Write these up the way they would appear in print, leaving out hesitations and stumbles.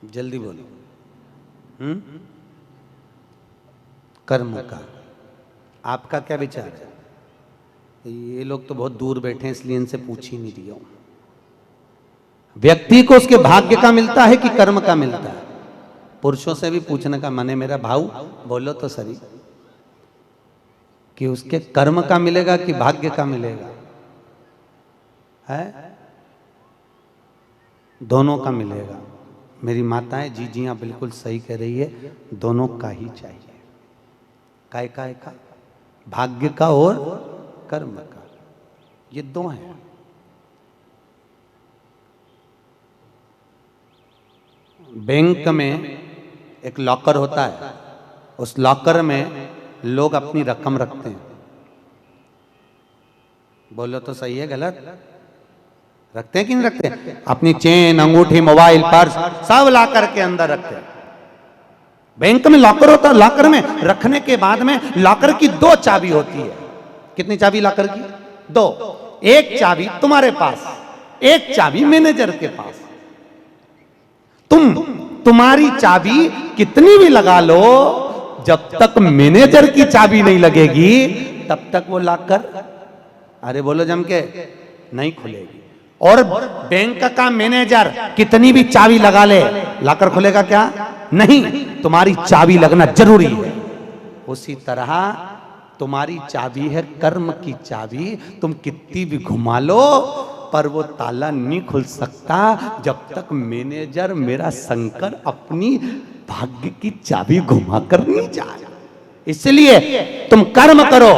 जल्दी बोलो। कर्म का आपका क्या विचार है? ये लोग तो बहुत दूर बैठे हैं इसलिए इनसे पूछ ही नहीं रही हूं। व्यक्ति को उसके भाग्य का मिलता है कि कर्म का मिलता है? पुरुषों से भी पूछने का मन है मेरा भाऊ, बोलो तो सही कि उसके कर्म का मिलेगा कि भाग्य का मिलेगा? है दोनों का मिलेगा। मेरी माताएं जीजियां बिल्कुल सही कह रही है, दोनों का ही चाहिए। काय का भाग्य का और कर्म का, ये दो हैं। बैंक में एक लॉकर होता है, उस लॉकर में लोग अपनी रकम रखते हैं। बोलो तो सही है गलत? रखते हैं कि नहीं रखते? अपनी चेन, अंगूठी, मोबाइल, पर्स सब लॉकर के अंदर रखते हैं। बैंक में लॉकर होता है, लॉकर में रखने के बाद में लॉकर की दो चाबी होती है। कितनी चाबी लॉकर की? दो। एक चाबी तुम्हारे पास, एक चाबी मैनेजर के पास। तुम्हारी चाबी कितनी भी लगा लो, जब तक मैनेजर की चाबी नहीं लगेगी तब तक वो लॉकर, अरे बोलो जम के, नहीं खुलेगी। और बैंक का मैनेजर कितनी भी चाबी लगा ले, लॉकर खुलेगा क्या? नहीं, तुम्हारी चाबी लगना जरूरी है। उसी तरह तुम्हारी चाबी है कर्म की चाबी, तुम कितनी भी घुमा लो पर वो ताला नहीं खुल सकता जब तक मैनेजर मेरा शंकर अपनी भाग्य की चाबी घुमा कर नहीं जाए। इसलिए तुम कर्म करो,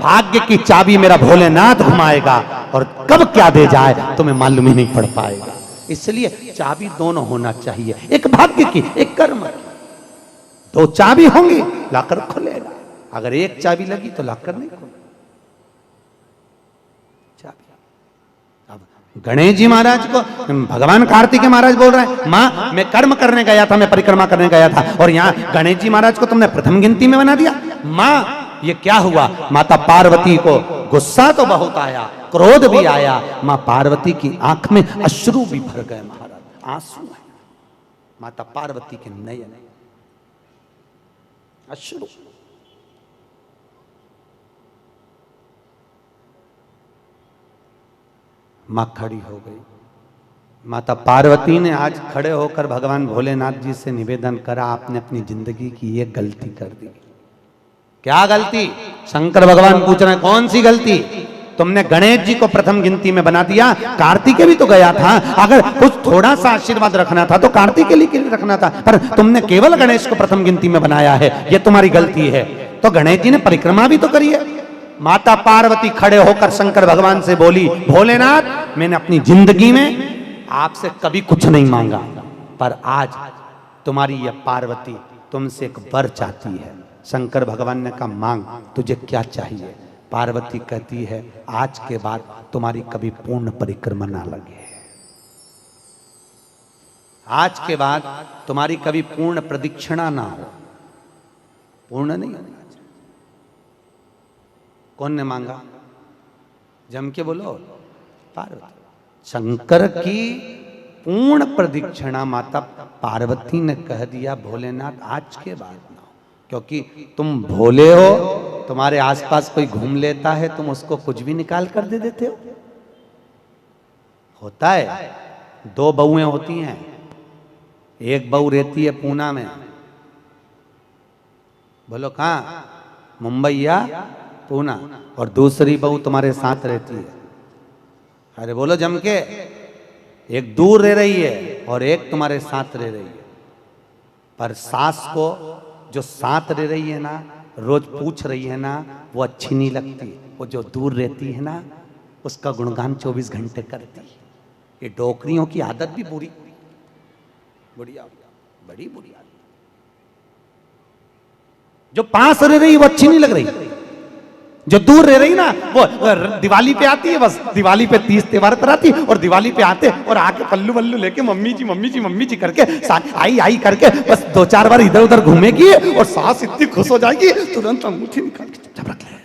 भाग्य की चाबी मेरा भोलेनाथ घुमाएगा, और कब क्या दे जाए तुम्हें मालूम ही नहीं पड़ पाएगा। इसलिए चाबी दोनों होना चाहिए, एक भाग्य की, एक कर्म की। दो चाबी होंगी लॉकर खुलेगा, अगर एक चाबी लगी तो लॉकर नहीं खुलेगा। गणेश जी महाराज को भगवान कार्तिकेय महाराज बोल रहे हैं, मां मैं कर्म करने गया था, मैं परिक्रमा करने गया था, और यहाँ गणेश जी महाराज को तुमने प्रथम गिनती में बना दिया। मां ये क्या हुआ? माता पार्वती को गुस्सा तो बहुत आया, क्रोध भी आया, मां पार्वती की आंख में अश्रु भी भर गए महाराज, आंसू है माता पार्वती के नयन, अश्रु। मां खड़ी हो गई। माता पार्वती ने आज खड़े होकर भगवान भोलेनाथ जी से निवेदन करा, आपने अपनी जिंदगी की ये गलती कर दी। क्या गलती? शंकर भगवान पूछ रहे हैं कौन सी गलती? तुमने गणेश जी को प्रथम गिनती में बना दिया, कार्तिकेय भी तो गया था, अगर कुछ थोड़ा सा आशीर्वाद रखना था तो कार्तिकेय के लिए रखना था, पर तुमने केवल गणेश को प्रथम गिनती में बनाया है, ये तुम्हारी गलती है। तो गणेश जी ने परिक्रमा भी तो करी है। माता पार्वती खड़े होकर शंकर भगवान से बोली, भोलेनाथ मैंने अपनी जिंदगी में आपसे कभी कुछ नहीं मांगा, पर आज तुम्हारी यह पार्वती तुमसे एक वर चाहती है। शंकर भगवान ने कहा मांग, तुझे क्या चाहिए? पार्वती कहती है आज के बाद तुम्हारी कभी पूर्ण परिक्रमा ना लगे, आज के बाद तुम्हारी कभी पूर्ण प्रदक्षिणा ना हो, पूर्ण नहीं होना चाहिए। कौन ने मांगा? जम के बोलो, पार्वती। शंकर की पूर्ण प्रदक्षिणा माता पार्वती ने कह दिया भोलेनाथ आज के बाद ना हो, क्योंकि तुम भोले हो, तुम्हारे आसपास कोई घूम लेता है तुम उसको कुछ भी निकाल कर दे देते हो। होता है, दो बहुएं होती हैं, एक बहू रहती है पूना में, बोलो कहां? मुंबई या पूना, और दूसरी बहू तुम्हारे साथ रहती है, अरे बोलो जम के, एक दूर रह रही है और एक तुम्हारे साथ रह रही है। पर सास को जो साथ रह रही है ना, रोज पूछ रही है ना, वो अच्छी नहीं लगती, वो जो दूर रहती है ना उसका गुणगान 24 घंटे करती है। ये डोकरियों की आदत भी बुरी, बढ़िया, बड़ी बुरी आदत। जो पास रह रही वो अच्छी नहीं लग रही, जो दूर रह रही ना वो दिवाली पे आती है, बस दिवाली पे 30 त्योहार कराती है, और दिवाली पे आते और आके पल्लू वल्लू लेके मम्मी जी मम्मी जी मम्मी जी करके आई आई करके बस 2-4 बार इधर उधर घूमेगी और सास इतनी खुश हो जाएगी, तुरंत अंगूठी निकाल के चुपचाप रख ले,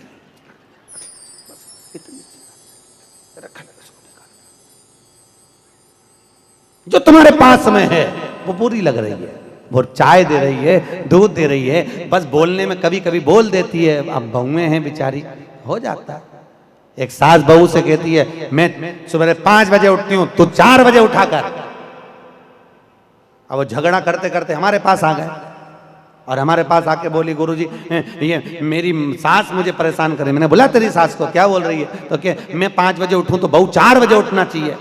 जो तुम्हारे पास में है वो पूरी लग रही है, वो चाय दे रही है, दूध दे रही है, बस बोलने में कभी कभी बोल देती है। अब बहुएं हैं बेचारी, हो जाता है। एक सास बहू से कहती है मैं सुबह 5 बजे उठती हूं, तू 4 बजे उठा कर। अब वो झगड़ा करते करते हमारे पास आ गए और हमारे पास आके बोली, गुरुजी ये मेरी सास मुझे परेशान करे। मैंने बोला तेरी सास को, क्या बोल रही है? तो क्या मैं 5 बजे उठूं तो बहू 4 बजे उठना चाहिए।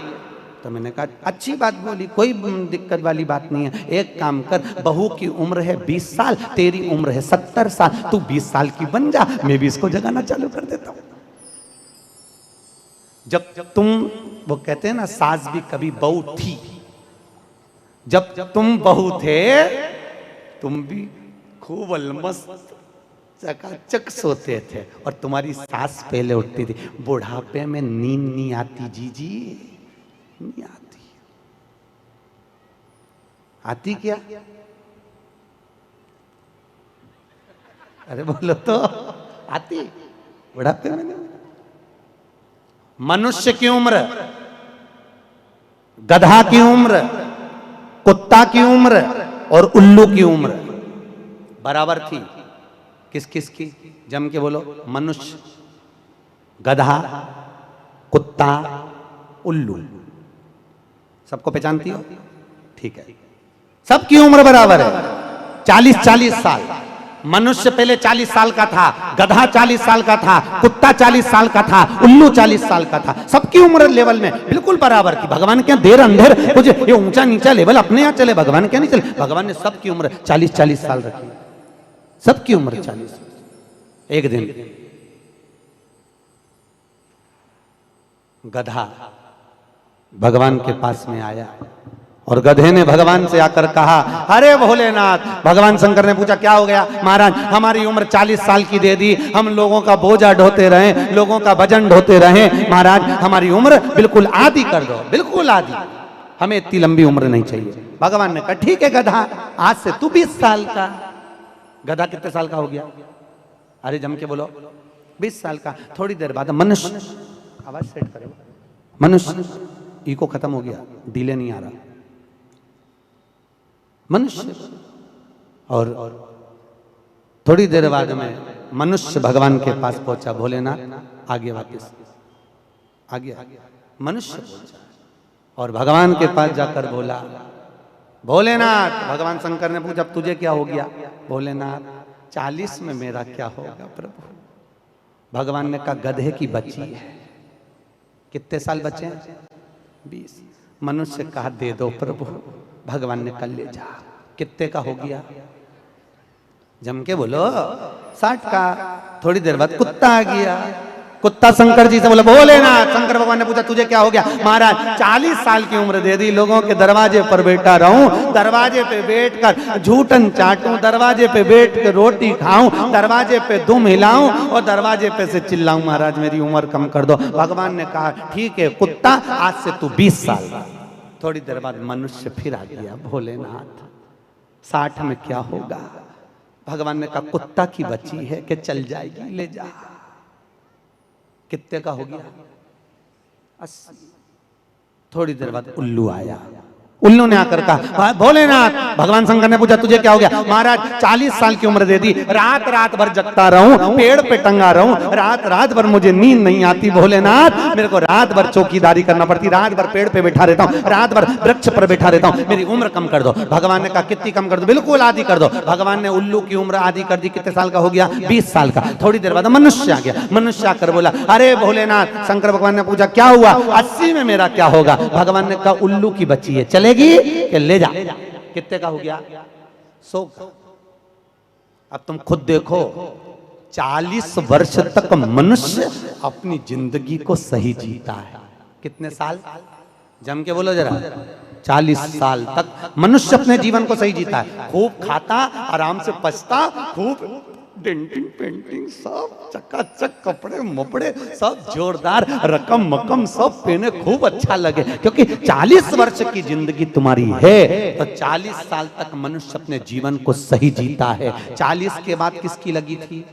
तो मैंने कहा अच्छी बात बोली, कोई दिक्कत वाली बात नहीं है। एक काम कर, बहू की उम्र है 20 साल, तेरी उम्र है 70 साल, तू 20 साल की बन जा, मैं भी इसको जगाना चालू कर देता हूं। जब तुम, वो कहते हैं ना, सास भी कभी बहू थी। जब तुम बहू थे तुम भी खूब अलमस्त चकाचक सोते थे और तुम्हारी सास पहले उठती थी। बुढ़ापे में नींद नहीं आती जीजी, नहीं आती। आती क्या? अरे बोलो तो, आती बुढ़ापे में नहीं। मनुष्य की उम्र, गधा की उम्र, कुत्ता की उम्र और उल्लू की उम्र बराबर थी। किस किस की? जम के बोलो। मनुष्य, गधा, कुत्ता, उल्लू। सबको पहचानती हो? ठीक है, सबकी उम्र बराबर है, 40-40 साल। मनुष्य पहले 40 साल का था, गधा 40 साल का था, कुत्ता 40 साल का था, उल्लू 40 साल का था। सबकी उम्र लेवल में बिल्कुल बराबर थी। भगवान क्या देर अंधेर कुछ ये ऊंचा नीचा लेवल अपने यहाँ चले, भगवान क्या नहीं चले। भगवान ने सबकी उम्र 40-40 साल रखी, सबकी उम्र 40। एक दिन गधा भगवान के पास में आया और गधे ने भगवान से आकर कहा, अरे भोलेनाथ। भगवान शंकर ने पूछा क्या हो गया? महाराज हमारी उम्र 40 साल की दे दी, हम लोगों का बोझा ढोते रहे, लोगों का वजन ढोते रहे, महाराज हमारी उम्र बिल्कुल आधी कर दो, बिल्कुल आधी, हमें इतनी लंबी उम्र नहीं चाहिए। भगवान ने कहा ठीक है गधा, आज से तू 20 साल का। गधा कितने साल का हो गया? अरे जम के बोलो, 20 साल का। थोड़ी देर बाद मनुष्य, आवाज सेट करो, मनुष्य, इको खत्म हो गया, डिले नहीं आ रहा। मनुष्य, और थोड़ी देर बाद में मनुष्य भगवान के पास पहुंचा। भोलेनाथ आगे वापस आ गया, मनुष्य पहुंचा और भगवान के पास जाकर बोला, भोलेनाथ। भगवान शंकर ने पूछा तुझे क्या हो गया? भोलेनाथ 40 में मेरा क्या होगा प्रभु? भगवान ने कहा गधे की बच्ची है। कितने साल बचे हैं? 20। मनुष्य कहा दे दो प्रभु। भगवान ने कल ले जा। कितने का हो गया? जम के बोलो 60 का। थोड़ी देर बाद कुत्ता आ गया। कुत्ता शंकर जी से बोला भोलेनाथ। शंकर भगवान ने पूछा तुझे क्या हो गया? महाराज 40 साल की उम्र दे दी, लोगों के दरवाजे पर बैठा रहूं, दरवाजे पे बैठकर झूठन चाटूं, दरवाजे पे बैठ के रोटी खाऊं, दरवाजे पे दुम हिलाऊं और दरवाजे पे से चिल्लाऊं महाराज मेरी उम्र कम कर दो। भगवान ने कहा ठीक है कुत्ता, आज से तू 20 साल। थोड़ी देर बाद मनुष्य फिर आ गया। भोलेनाथ 60 में क्या होगा? भगवान ने कहा कुत्ता की बच्ची है कि चल जाएगी, ले जा। कितने का हो गया? 80। थोड़ी देर बाद उल्लू आया। उल्लू ने आकर कहा भोलेनाथ। भगवान शंकर ने पूछा तुझे क्या हो गया? महाराज 40 साल की उम्र दे दी, रात रात भर जगता रहूं, पेड़ पे टंगा रहूं, रात रात भर मुझे नींद नहीं आती भोलेनाथ, मेरे को रात भर चौकीदारी करना पड़ती, रात भर पेड़ पे बैठा रहता हूं, रात भर वृक्ष पर बैठा रहता हूं, मेरी उम्र कम कर दो। भगवान ने कहा कितनी कम कर दो? बिल्कुल आधी कर दो। भगवान ने उल्लू की उम्र आधी कर दी। कितने साल का हो गया? 20 साल का। थोड़ी देर बाद मनुष्य आ गया। मनुष्य आकर बोला अरे भोलेनाथ। शंकर भगवान ने पूछा क्या हुआ? 80 में मेरा क्या होगा? भगवान ने कहा उल्लू की बच्ची है, चलेगी कि ले जा। कितने का हो गया? 100 का। अब तुम खुद देखो 40 वर्ष तक मनुष्य अपनी जिंदगी को सही जीता है। कितने साल? जम के बोलो जरा। 40 साल तक मनुष्य अपने जीवन को सही जीता है। खूब खाता, आराम से पचता, खूब डेंटिंग पेंटिंग सब चकाचक, कपड़े मपड़े सब जोरदार, रकम मकम सब पहने, खूब अच्छा लगे। क्योंकि 40 वर्ष की जिंदगी तुम्हारी है तो 40 साल तक मनुष्य अपने जीवन को सही जीता है। 40 के बाद किसकी लगी थी?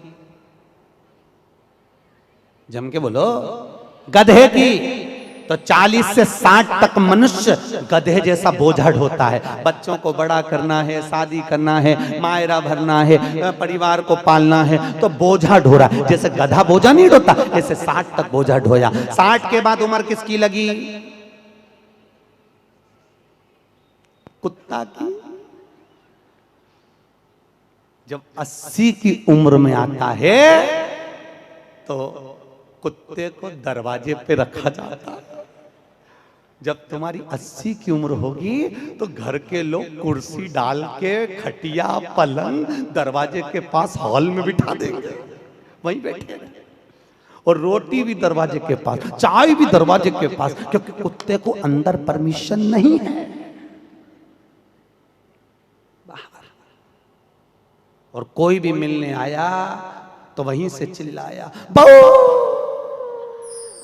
जम के बोलो। गधे की। तो 40 से 60 तक मनुष्य गधे जैसा बोझा ढोता है। बच्चों को बड़ा करना है, शादी करना है, मायरा भरना है, परिवार को पालना है, तो बोझा ढो रहा है। जैसे गधा बोझा नहीं ढोता, ऐसे 60 तक बोझा ढोया। 60 के बाद उम्र किसकी लगी? कुत्ता की। जब 80 की उम्र में आता है तो कुत्ते को दरवाजे पे रखा जाता है। जब तुम्हारी 80 की उम्र होगी तो घर के लोग कुर्सी डाल के खटिया पलंग दरवाजे के पास हॉल में बिठा देंगे, वहीं बैठे, और रोटी भी दरवाजे के पास, चाय भी दरवाजे के पास, क्योंकि कुत्ते को अंदर परमिशन नहीं है। और कोई भी मिलने आया तो वहीं से चिल्लाया,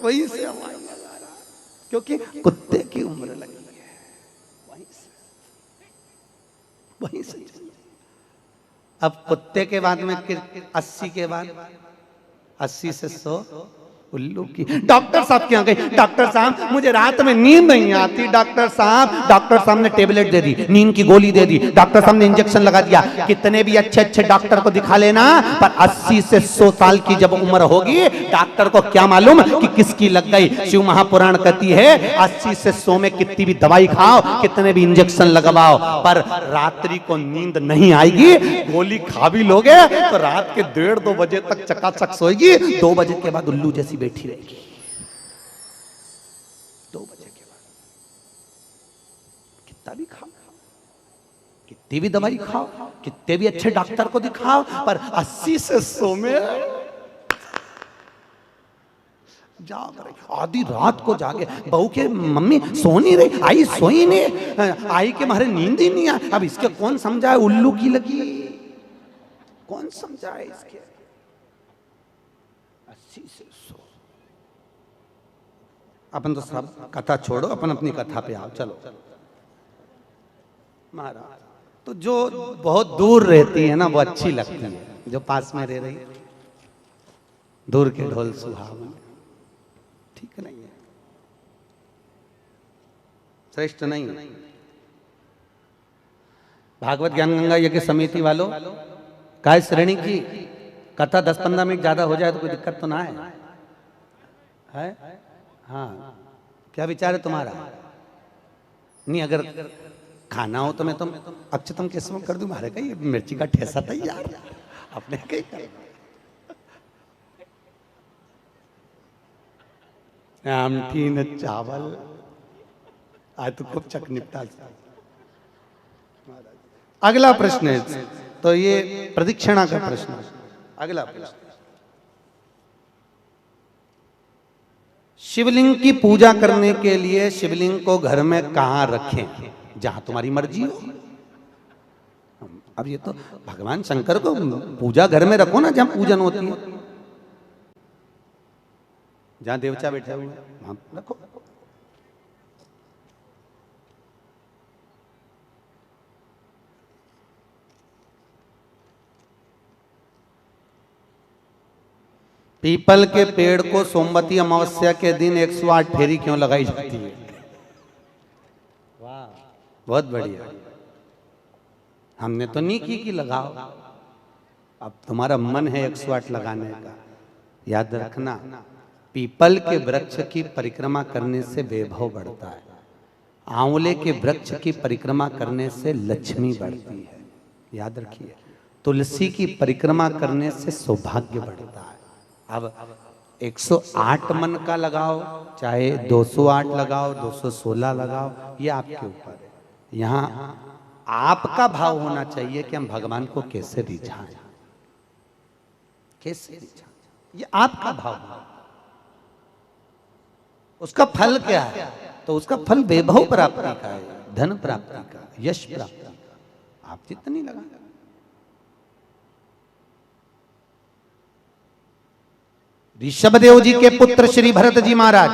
वहीं से आवाज लगा रहा, क्योंकि कुत्ते की उम्र लगी है। वहीं से अब कुत्ते के बाद में 80 के बाद 80 से 100 उल्लू की। डॉक्टर साहब क्या गई, डॉक्टर साहब मुझे रात में नींद नहीं आती, डॉक्टर साहब ने टेबलेट दे दी, नींद की गोली दे दी, डॉक्टर साहब ने इंजेक्शन लगा दिया। कितने भी अच्छे अच्छे डॉक्टर को दिखा लेना, पर 80 से 100 साल की जब उम्र होगी, डॉक्टर को क्या मालूम कि किसकी लग गई। शिव महापुराण कहती है 80 से 100 में कितनी भी दवाई खाओ, कितने भी इंजेक्शन लगवाओ, पर रात्रि को नींद नहीं आएगी। गोली खा भी लोगे तो रात के 1:30-2 बजे तक चकाचक सोएगी, 2 बजे के बाद उल्लू जैसी बैठी रहेगी। 2 बजे के बाद कितना भी खाओ, कितनी भी दवाई खाओ, कितने भी अच्छे डॉक्टर को दिखाओ, पर 80 से 100 में जाग रही। आधी रात को जागे, बहू के मम्मी सो नहीं रही, आई सोई नहीं, आई के मारे नींद ही नहीं आई। अब इसके कौन समझाए, उल्लू की लगी, कौन समझाए इसके। 80 से 100। अपन तो सब कथा छोड़ो, अपन अपनी कथा पे आओ, चलो। महाराज तो जो बहुत दूर रहती है ना वो अच्छी लगती है, जो पास में रह रही दूर के ढोल सुहावन, ठीक नहीं है, श्रेष्ठ नहीं है। भागवत ज्ञान गंगा यज्ञ समिति वालों, काय श्रेणी की कथा 10-15 मिनट ज्यादा हो जाए तो कोई दिक्कत तो ना है? हाँ, क्या विचार है तुम्हारा? नहीं, अगर खाना हो तो मैं तुम अक्षतम किस्म कर दूं, मारे कहीं मिर्ची का ठेसा तैयार, अपने कहीं कर। आमठी न चावल, आज तो खूब चक निपटा। अगला प्रश्न है, तो ये प्रदक्षिणा का प्रश्न है। अगला प्रश्न, शिवलिंग की पूजा करने के लिए शिवलिंग को घर में कहां रखें? जहां तुम्हारी मर्जी हो। अब ये तो भगवान शंकर को पूजा घर में रखो ना, जहां पूजन होती है, जहां देवता बैठे हुए वहां रखो। पीपल के पेड़ को सोमवती अमावस्या के दिन 108 फेरी क्यों लगाई जाती है? वाह, बहुत बढ़िया। हमने तो नहीं की कि लगाओ, अब तुम्हारा मन है 108 लगाने का। याद रखना, पीपल के वृक्ष की परिक्रमा करने से वैभव बढ़ता है, आंवले के वृक्ष की परिक्रमा करने से लक्ष्मी बढ़ती है। याद रखिए, तुलसी की परिक्रमा करने से सौभाग्य बढ़ता है। अब 108 मन का लगाओ, चाहे 208 लगाओ, 216 लगाओ, ये आपके ऊपर है। यहाँ आपका भाव होना चाहिए कि हम भगवान को कैसे रिझाएं, कैसे रिझाएं, ये आपका भाव है। उसका फल क्या है? तो उसका फल वैभव प्राप्ति का है, धन प्राप्ति का, यश प्राप्ति का। आप जितनी लगा, ऋषभदेव जी के पुत्र श्री भरत जी महाराज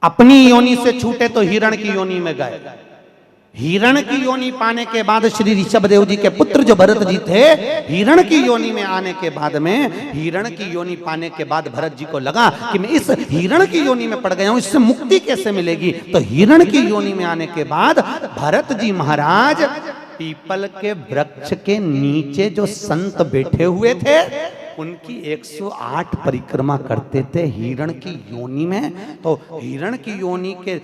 अपनी योनि से छूटे तो हिरण की योनि में गए। हिरण की योनि पाने के बाद श्री ऋषभदेव जी के पुत्र जो भरत जी थे, हिरण की योनि में आने के बाद में, हिरण की योनि पाने के बाद भरत जी को लगा कि मैं इस हिरण की योनि में पड़ गया हूं, इससे मुक्ति कैसे मिलेगी। तो हिरण की योनि में आने के बाद भरत जी महाराज पीपल के वृक्ष के नीचे जो संत बैठे हुए थे उनकी 108 परिक्रमा करते थे हिरण की योनि में। तो हिरण की योनि के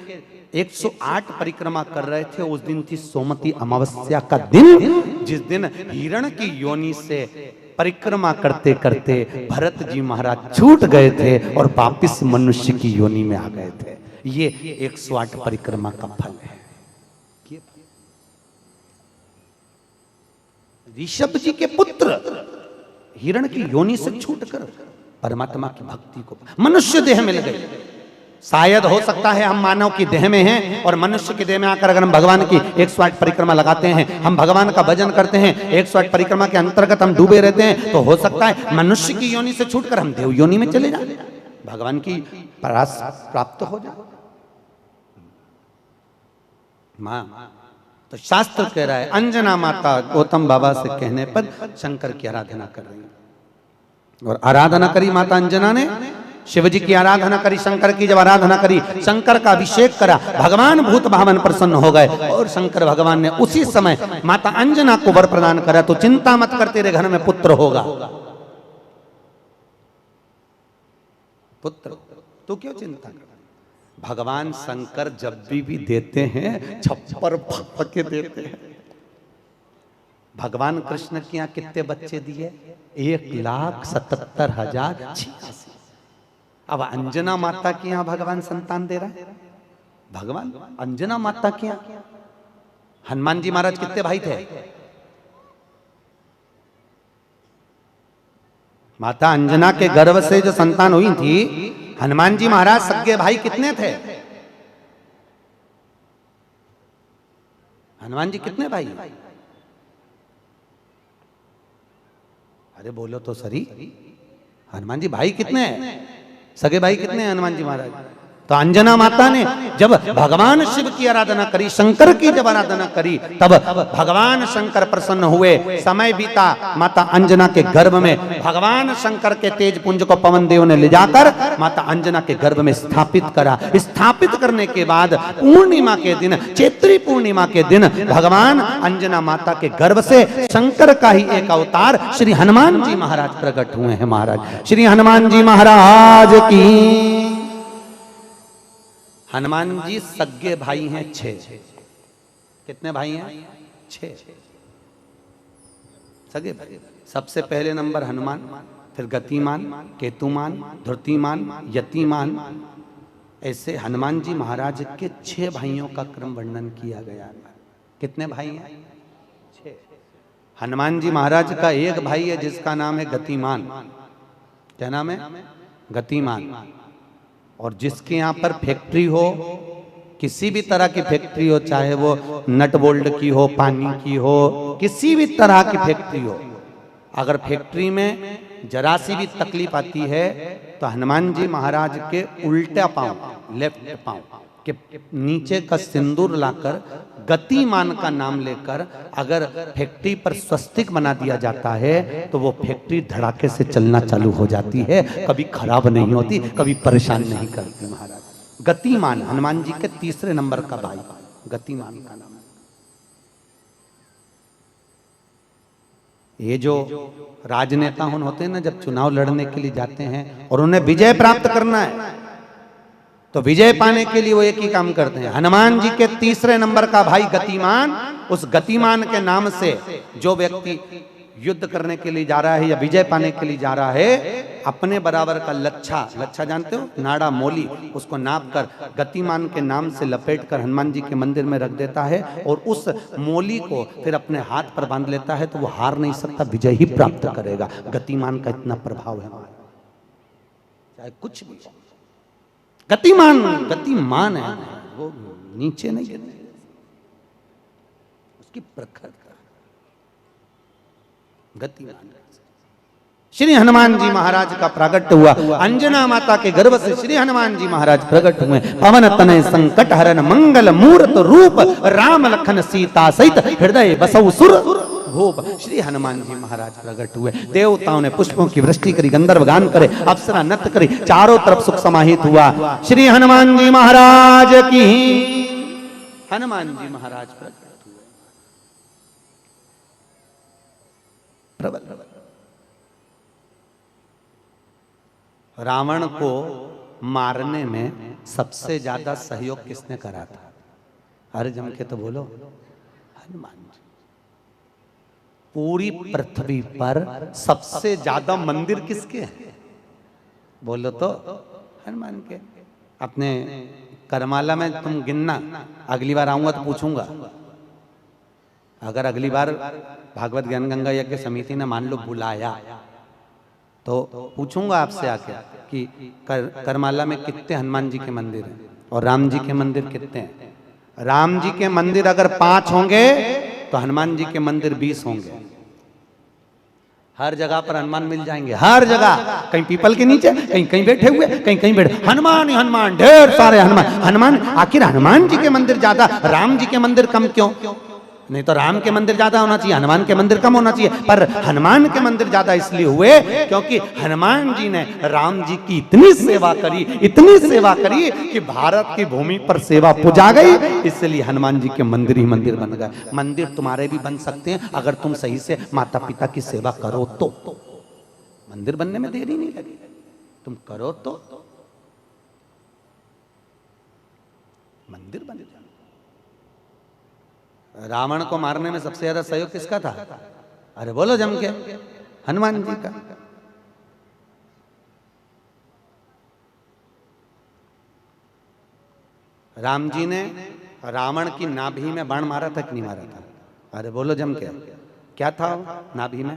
108 परिक्रमा कर रहे थे। उस दिन थी सोमती अमावस्या का दिन, जिस दिन हिरण की योनि से परिक्रमा करते करते भरत जी महाराज छूट गए थे और वापिस मनुष्य की योनि में आ गए थे। ये 108 परिक्रमा का फल है। ऋषभ जी के पुत्र हिरण की योनि से छूटकर परमात्मा की भक्ति को मनुष्य देह मिल गई। शायद हो सकता है हम मानव की देह में हैं और मनुष्य की देह में आकर अगर हम भगवान की 108 परिक्रमा लगाते हैं, हम भगवान का भजन करते हैं, 108 परिक्रमा के अंतर्गत हम डूबे रहते हैं, तो हो सकता है मनुष्य की योनि से छूटकर हम देव योनि में चले जाए, भगवान की परास प्राप्त हो जाए। मां तो शास्त्र कह रहा है अंजना माता गौतम बाबा से कहने पर शंकर की आराधना कर रही है। और आराधना करी माता अंजना ने, शिव जी की आराधना करी, शंकर की जब आराधना करी, शंकर का अभिषेक करा, भगवान भूत भावन प्रसन्न हो गए और शंकर भगवान ने उसी समय माता अंजना को वर प्रदान करा, तो चिंता मत कर तेरे घर में पुत्र होगा। पुत्र, तू क्यों चिंता कर? भगवान शंकर जब भी देते हैं छप्पर फाड़ के देते हैं। भगवान कृष्ण के यहाँ कितने बच्चे दिए? 1,77,086। अब अंजना माता के यहाँ भगवान संतान दे रहा है। भगवान अंजना माता के यहाँ हनुमान जी महाराज कितने भाई थे? माता अंजना के गर्भ से जो संतान हुई थी, हनुमान जी महाराज सगे भाई कितने थे? हनुमान जी कितने भाई? अरे बोलो तो सही, हनुमान जी भाई कितने हैं? सगे भाई कितने हैं हनुमान जी महाराज? तो अंजना माता ने जब भगवान शिव की आराधना करी, शंकर की जब आराधना करी, तब भगवान शंकर प्रसन्न हुए। समय बीता, माता अंजना के गर्भ में भगवान शंकर के तेज पुंज को पवन देव ने ले जाकर माता अंजना के गर्भ में स्थापित करा। स्थापित करने के बाद पूर्णिमा के दिन, चैत्री पूर्णिमा के दिन, भगवान अंजना माता के गर्भ से शंकर का ही एक अवतार श्री हनुमान जी महाराज प्रकट हुए हैं। महाराज श्री हनुमान जी महाराज की। हनुमान जी सगे भाई हैं 6। कितने भाई हैं? 6 सगे भाई। सबसे पहले नंबर हनुमान, फिर गतिमान, केतुमान, धृतिमान, यतिमान, ऐसे हनुमान जी महाराज के 6 भाइयों का क्रम वर्णन किया गया। कितने भाई हैं? 6। हनुमान जी महाराज का एक भाई है जिसका नाम है गतिमान। क्या नाम है? गतिमान। और जिसके यहाँ पर फैक्ट्री हो, किसी भी तरह की फैक्ट्री हो, चाहे वो नट बोल्ट की हो, पानी की हो, किसी भी तरह की फैक्ट्री हो, अगर फैक्ट्री में जरा सी भी तकलीफ आती है तो हनुमान जी महाराज के उल्टा पांव, लेफ्ट पांव के नीचे का सिंदूर लाकर गतिमान का नाम लेकर अगर फैक्ट्री पर स्वस्तिक बना दिया जाता है तो वो फैक्ट्री धड़ाके से चलना चालू हो जाती है, कभी खराब नहीं होती, कभी परेशान नहीं करती। महाराज गतिमान हनुमान जी के 3 नंबर का भाई, गतिमान का नाम। ये जो राजनेता होते हैं ना, जब चुनाव लड़ने के लिए जाते हैं और उन्हें विजय प्राप्त करना है तो विजय पाने के लिए वो एक ही काम करते हैं। हनुमान जी के 3 नंबर का भाई गतिमान, उस गतिमान के नाम से जो व्यक्ति युद्ध करने के लिए जा रहा है या विजय पाने के लिए जा रहा है, अपने बराबर का लच्छा जानते हो, नाड़ा मोली, उसको नाप कर गतिमान के नाम से लपेट कर हनुमान जी के मंदिर में रख देता है और उस मोली को फिर अपने हाथ पर बांध लेता है, तो वो हार नहीं सकता, विजय ही प्राप्त करेगा। गतिमान का इतना प्रभाव है, चाहे कुछ भी। गतिमान है, वो नीचे नहीं गिरने, उसकी प्रखरता। गतिमान श्री हनुमान जी महाराज का प्रागट्य हुआ। अंजना माता के गर्भ से श्री हनुमान जी महाराज प्रकट हुए। पवन तनय संकट हरन मंगल मूर्त रूप राम लखन सीता सहित हृदय बसौ सुर भूप। श्री हनुमान जी महाराज प्रकट हुए। देवताओं ने पुष्पों की वृष्टि करी, गंधर्व गान करे, अप्सरा नृत्य करी, चारों तरफ सुख समाहित हुआ। श्री हनुमान जी महाराज की हनुमान जी महाराज प्रकट हुए। प्रबल रावण को मारने में सबसे ज्यादा सहयोग किसने करा था? अरे जम के तो बोलो, हनुमान जी। पूरी पृथ्वी पर सबसे ज्यादा मंदिर किसके हैं? बोलो तो हनुमान के। अपने करमाला में तुम गिनना, अगली बार आऊंगा तो पूछूंगा। अगर अगली बार भागवत ज्ञान गंगा यज्ञ समिति ने मान लो बुलाया तो पूछूंगा आपसे आके कि करमाला में कितने हनुमान जी के मंदिर हैं और राम जी के मंदिर कितने हैं। राम जी के मंदिर अगर 5 होंगे तो हनुमान जी के मंदिर 20 होंगे। हर जगह पर हनुमान मिल जाएंगे, हर जगह। कहीं पीपल के नीचे, कहीं कहीं बैठे हुए, कहीं कहीं बैठे, हनुमान ही हनुमान, ढेर सारे हनुमान। हनुमान आखिर हनुमान जी के मंदिर ज्यादा, राम जी के मंदिर कम क्यों? नहीं तो राम के मंदिर ज्यादा होना चाहिए, हनुमान के मंदिर कम होना चाहिए। पर हनुमान के मंदिर ज्यादा इसलिए हुए क्योंकि हनुमान जी ने राम जी की इतनी सेवा करी, इतनी सेवा करी कि भारत की भूमि पर सेवा पुजा गई। इसलिए हनुमान जी के मंदिर ही मंदिर बन गए। मंदिर तुम्हारे भी बन सकते हैं अगर तुम सही से माता पिता की सेवा करो तो। मंदिर बनने में देरी नहीं लगी, तुम करो तो मंदिर बन जाए। रावण को मारने में सबसे ज्यादा सहयोग किसका था? अरे बोलो जम के, हनुमान जी का। राम जी ने रावण की नाभि में बाण मारा था कि नहीं मारा था? अरे बोलो जम के, क्या था नाभि में?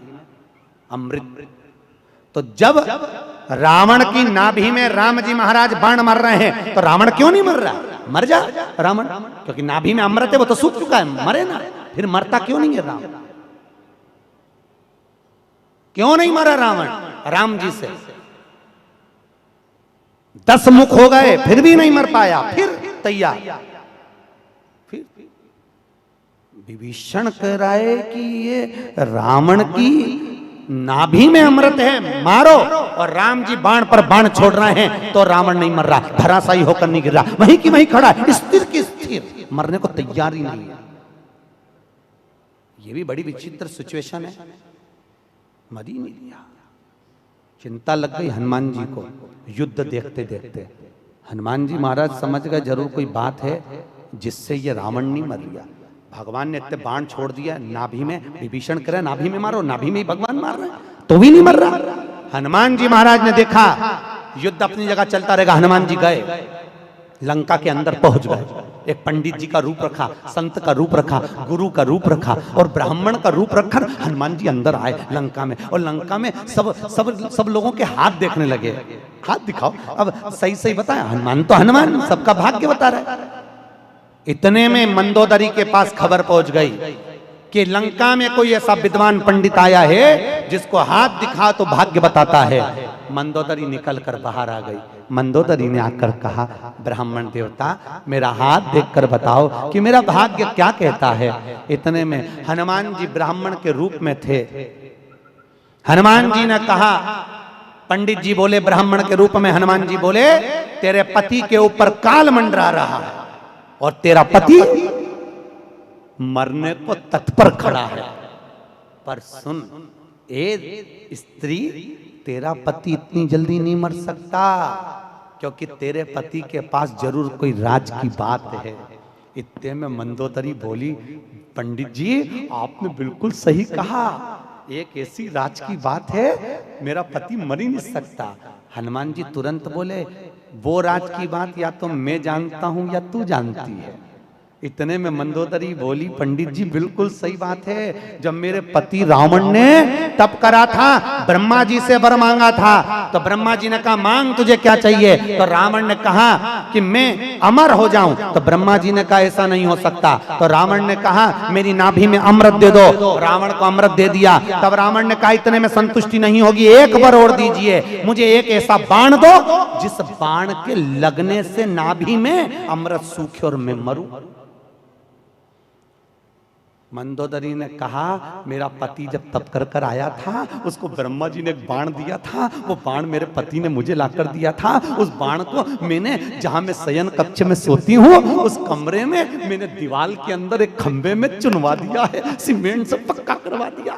अमृत। तो जब रावण की नाभि में राम जी महाराज बाण मार रहे हैं तो रावण क्यों नहीं मर रहा? मर जा रावण, क्योंकि नाभि में अमृत है, वो तो सूख चुका है, मरे ना। फिर मरता क्यों नहीं है राम? क्यों नहीं मरा रावण? राम जी से 10 मुख हो गए फिर भी नहीं मर पाया। फिर तैयार, फिर विभीषण कह रहा है कि ये रावण की नाभि में अमृत है, मारो। और राम जी बाण पर बाण छोड़ रहे हैं तो रावण नहीं मर रहा, धराशायी होकर नहीं गिर रहा, वहीं की वहीं खड़ा है, स्थिर की स्थिर, मरने को तैयार ही नहीं है। ये भी बड़ी विचित्र सिचुएशन है। मर ही नहीं लिया। चिंता लग गई हनुमान जी को युद्ध देखते देखते। हनुमान जी महाराज समझ गए जरूर कोई बात है जिससे ये रावण नहीं मर गया। भगवान ने इतने बाण छोड़ दिया नाभि में, विभीषण करे नाभि में मारो, नाभि में ही भगवान मार रहे तो भी नहीं मर रहा। हनुमान जी महाराज ने देखा युद्ध अपनी जगह चलता रहेगा। हनुमान जी गए लंका के अंदर पहुंच गए। एक पंडित जी का रूप रखा, संत का रूप रखा, गुरु का रूप रखा और ब्राह्मण का रूप रखकर हनुमान जी अंदर आए लंका में। और लंका में सब लोगों के हाथ देखने लगे। हाथ दिखाओ, अब सही सही बताया। हनुमान तो हनुमान, सबका भाग्य बता रहे। इतने में मंदोदरी के पास खबर पहुंच गई कि लंका में कोई ऐसा विद्वान पंडित आया है जिसको हाथ दिखा तो भाग्य बताता है। मंदोदरी निकल कर बाहर आ गई। मंदोदरी ने आकर कहा, ब्राह्मण देवता मेरा हाथ देखकर बताओ कि मेरा भाग्य क्या कहता है। इतने में हनुमान जी ब्राह्मण के रूप में थे। हनुमान जी ने कहा, पंडित जी बोले ब्राह्मण के रूप में, हनुमान जी बोले तेरे पति के ऊपर काल मंडरा रहा है और तेरा पति मरने को तत्पर खड़ा है। पर सुन ए स्त्री, तेरा पति इतनी जल्दी नहीं मर सकता क्योंकि तेरे पति के पास जरूर कोई राज की बात है। इतने में मंदोदरी बोली, पंडित जी आपने बिल्कुल सही कहा, एक ऐसी राज की बात है मेरा पति मर ही नहीं सकता। हनुमान जी तुरंत बोले, वो राज की बात या तो मैं जानता हूं या तू जानती है। इतने में मंदोदरी बोली, पंडित जी बिल्कुल सही बात है। जब मेरे पति रावण ने तप करा था, ब्रह्मा जी से वर मांगा था, तो ब्रह्मा जी ने कहा मांग तुझे क्या चाहिए। तो रावण ने कहा कि मैं अमर हो जाऊं। तो ब्रह्मा जी ने कहा ऐसा नहीं हो सकता। तो रावण ने कहा मेरी नाभि में अमृत दे दो। रावण को अमृत दे दिया। तब रावण ने कहा इतने में संतुष्टि नहीं होगी, एक वर और दीजिए, मुझे एक ऐसा बाण दो जिस बाण के लगने से नाभि में अमृत सूखे और मैं मरूं। मंदोदरी ने कहा मेरा पति जब तप कर कर आया था, उसको ब्रह्मा जी ने एक बाण दिया था, वो बाण मेरे पति ने मुझे लाकर दिया था। उस बाण को मैंने जहां मैं शयन कक्ष में सोती हूँ, उस कमरे में मैंने दीवार के अंदर एक खंबे में चुनवा दिया है, सीमेंट से पक्का करवा दिया।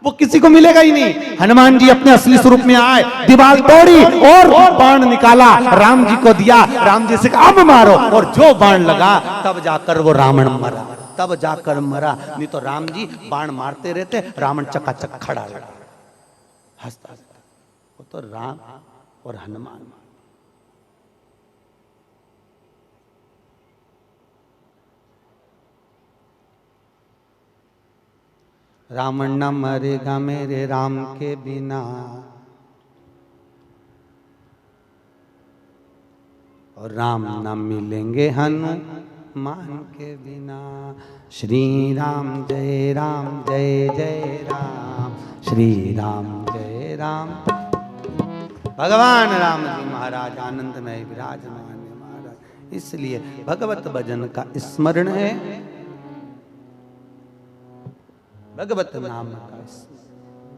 वो किसी को मिलेगा ही नहीं। हनुमान जी अपने असली स्वरूप में आए, दीवार तोड़ी और बाण निकाला, राम जी को दिया। राम जी से कहा अब मारो, और जो बाण लगा तब जाकर वो रावण मरा, तब जाकर मरा। नहीं तो राम जी बाण मारते रहते, रावण चकाचक खड़ा रहता, हंसता। वो तो राम और हनुमान। रावण न मरेगा मेरे राम के बिना, और राम न मिलेंगे हनुमान के बिना। श्री राम जय जय राम, श्री राम जय राम। भगवान राम जी महाराज आनंद में विराजमान है महाराज। इसलिए भगवत भजन का स्मरण है, भगवत नाम का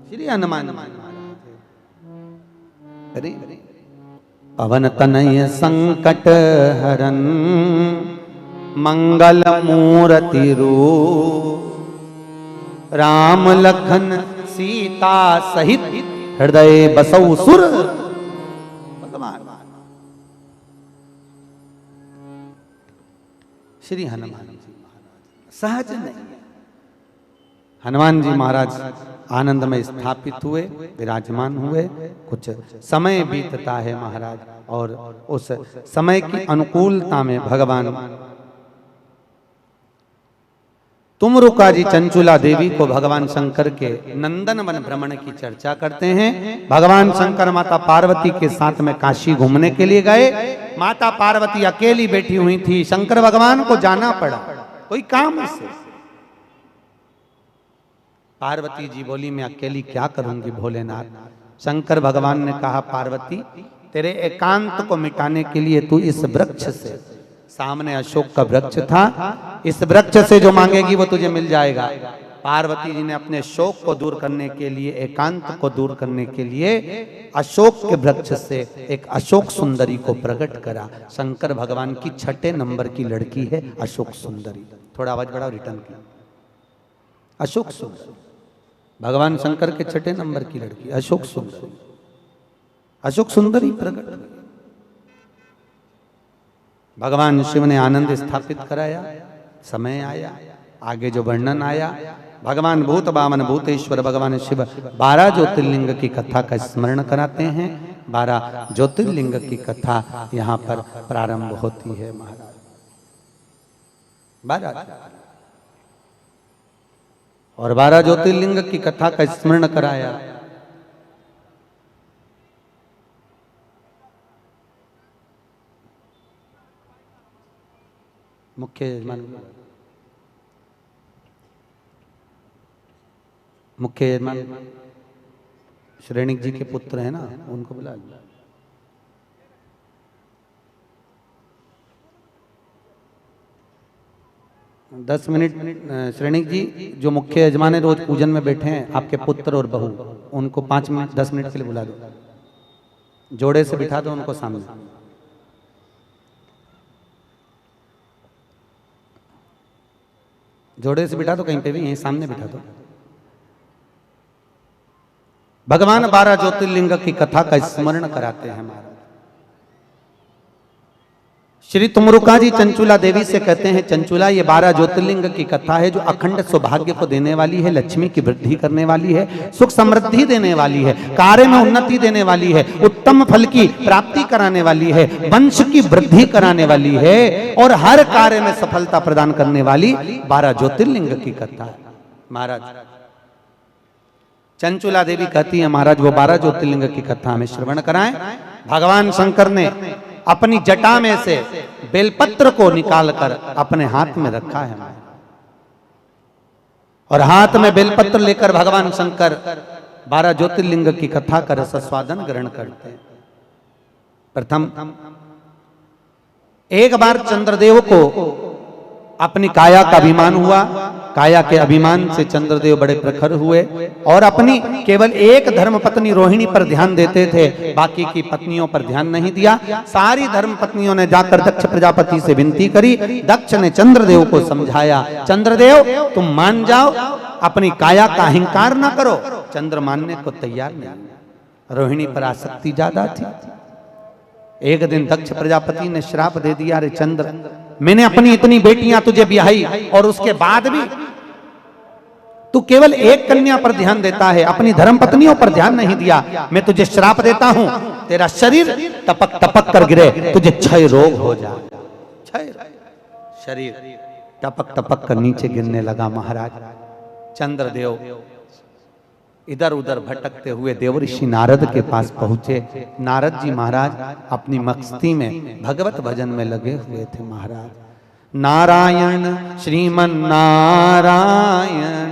श्री हनुमान महाराज। अरे पवन तनय संकट हरन, मंगल मूर्ति रूप, राम लखन सीता सहित हृदय बसौ सुर। भगवान श्री हनुमान जी महाराज सहज नहीं। हनुमान जी महाराज आनंद में स्थापित हुए, विराजमान हुए। कुछ समय बीतता है महाराज, और उस समय की अनुकूलता में भगवान तुमरुका जी चंचुला देवी को भगवान शंकर के नंदन वन भ्रमण की चर्चा करते हैं। भगवान शंकर माता पार्वती के साथ में काशी घूमने के लिए गए। माता पार्वती अकेली बैठी हुई थी, शंकर भगवान को जाना पड़ा कोई काम से। पार्वती जी बोली मैं अकेली क्या करूंगी भोलेनाथ। शंकर भगवान ने कहा पार्वती तेरे एकांत को मिटाने के लिए तू इस वृक्ष से, सामने अशोक का वृक्ष था, इस वृक्ष से जो मांगेगी वो तुझे मिल जाएगा। पार्वती जी ने अपने शोक को दूर करने के लिए, एकांत को दूर करने के लिए अशोक के वृक्ष से एक अशोक सुंदरी को प्रकट करा। शंकर भगवान की 6 नंबर की लड़की है अशोक सुंदरी। थोड़ा आवाज बढ़ाओ, रिटर्न की। अशोक सुंदरी भगवान शंकर के 6 नंबर की लड़की अशोक सुंदरी। अशोक सुंदरी प्रकट हुई। भगवान शिव ने आनंद स्थापित कराया। समय आया, आगे जो वर्णन आया, भगवान भूत बामन भूतेश्वर भगवान शिव 12 ज्योतिर्लिंग की कथा का स्मरण कराते हैं। 12 ज्योतिर्लिंग की कथा यहाँ पर प्रारंभ होती है महाराज। 12 और 12 ज्योतिर्लिंग की कथा का स्मरण कराया। मुख्य यजमान, मुख्य यजमान श्रेणिक जी के पुत्र है ना, उनको बुला लिया। दस मिनट श्रेणिक जी जो मुख्य यजमान है रोज पूजन में बैठे हैं, आपके पुत्र और बहू, उनको 5 मिनट 10 मिनट के लिए बुला दो। जोड़े से बिठा दो उनको सामने। जोड़े से बिठा दो, कहीं पे भी यहीं सामने बिठा दो। भगवान 12 ज्योतिर्लिंग की कथा का स्मरण कराते हैं महाराज। श्री तुमरुका जी चंचुला देवी से कहते हैं, चंचुला ये 12 ज्योतिर्लिंग की कथा है जो अखंड सौभाग्य को देने वाली है, लक्ष्मी की वृद्धि करने वाली है, सुख समृद्धि देने वाली है, कार्य में उन्नति देने वाली है, उत्तम फल की प्राप्ति कराने वाली है, वंश की वृद्धि कराने वाली है और हर कार्य में सफलता प्रदान करने वाली 12 ज्योतिर्लिंग की कथा है। महाराज चंचुला देवी कहती है, महाराज वो 12 ज्योतिर्लिंग की कथा हमें श्रवण कराएं। भगवान शंकर ने अपनी जटा में से बेलपत्र को निकालकर अपने हाथ में रखा है और हाथ में बेलपत्र लेकर भगवान शंकर 12 ज्योतिर्लिंग की कथा का रसस्वादन ग्रहण करते हैं। प्रथम एक बार चंद्रदेव को अपनी काया का अभिमान हुआ, काया के अभिमान से चंद्रदेव बड़े प्रखर हुए और अपनी केवल एक धर्मपत्नी रोहिणी पर ध्यान देते थे, बाकी की पत्नियों पर ध्यान नहीं दिया। सारी धर्मपत्नियों ने जाकर दक्ष प्रजापति से विनती करी। दक्ष ने चंद्रदेव को समझाया, चंद्रदेव तुम मान जाओ, अपनी काया का अहंकार ना करो। चंद्र मानने को तैयार नहीं, रोहिणी पर आसक्ति ज्यादा थी। एक दिन दक्ष प्रजापति ने श्राप दे दिया, अरे चंद्र मैंने अपनी इतनी बेटियां तुझे ब्याही और उसके बाद भी तू केवल एक कन्या पर ध्यान देता है, अपनी धर्मपत्नियों पर ध्यान नहीं दिया। मैं तुझे श्राप देता हूं, तेरा शरीर टपक टपक कर गिरे, तुझे क्षय रोग हो जाए। क्षय शरीर टपक टपक कर नीचे गिरने लगा। महाराज चंद्रदेव इधर उधर भटकते हुए देवऋषि नारद के पास पहुंचे। नारद जी महाराज अपनी मस्ती में भगवत भजन में लगे हुए थे। महाराज नारायण श्रीमन नारायण